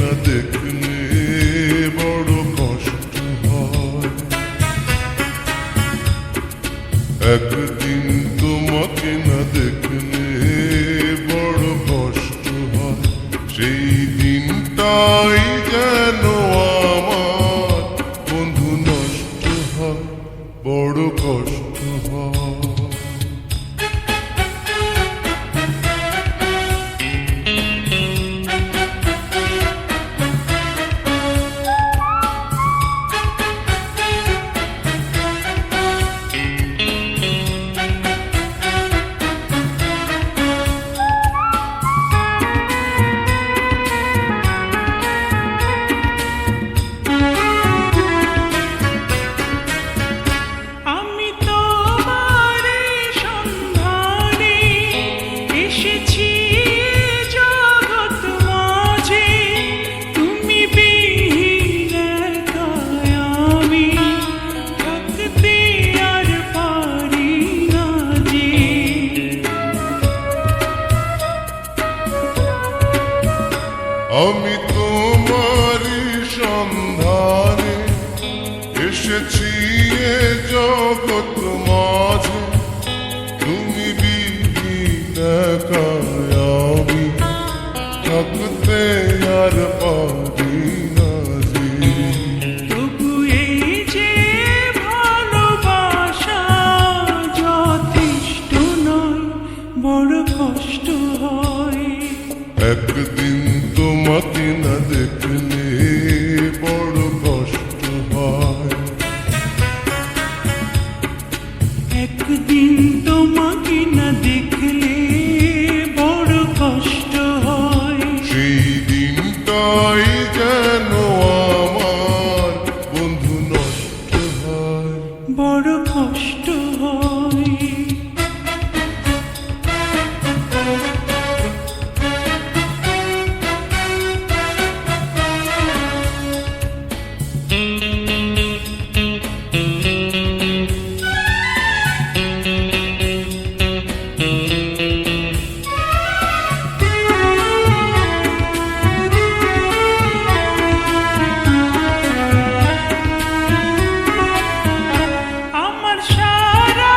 না দেখলে বড় কষ্ট হয়। একদিন তোমাকে না দেখলে বড় কষ্ট হয়। সেই দিনটাই যেন আমার বন্ধু নষ্ট হয়, বড় কষ্ট হয়। আমি তোমারই সন্ধানে এসেছি এ জগৎ মাঝে, তুমি বিহীন একাই আমি থাকতে আর পারি না যে। তবু এই যে ভালোবাসা যথেষ্ট নয়, বড় কষ্ট হয়। একদিন তোমাকে না দেখলে বড় কষ্ট হয়। একদিন তোমাকে না দেখলে বড় কষ্ট হয়। সেই দিনটাই যেন আমার বন্ধু নষ্ট হয়, বড় কষ্ট হয়। আমার সারা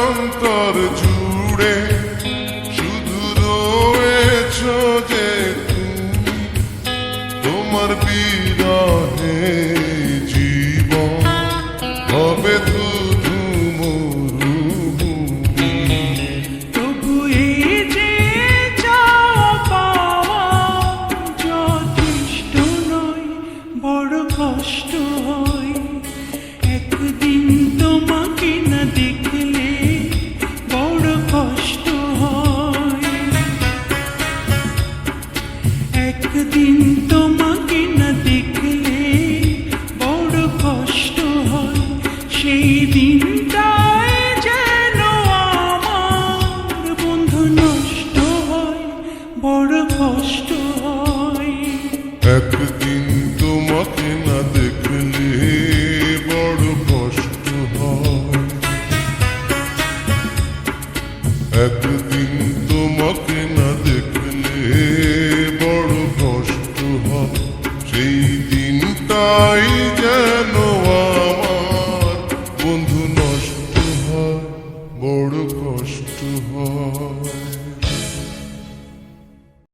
অন্তর জুড়ে শুধু রয়েছ যে তুমি, তোমার বিরহে জীবন হবে শুধু মরুভূমি। তবু এই যে চাওয়া পাওয়া যথেষ্ট নয়, বড় কষ্ট হয়। একদিন তোমাকে না দেখলে বড় কষ্ট হয়। একদিন তোমাকে না দেখলে বড় কষ্ট হয়। সেই দিনটাই যেন আমার বন্ধু নষ্ট হয়, বড় কষ্ট হয়। একদিন তোমাকে না দেখলে বড় কষ্ট হয়। একদিন তোমাকে না দেখলে বড় কষ্ট হয়। সেই দিনটাই যেন আমার বন্ধু নষ্ট হয়, বড় কষ্ট হয়।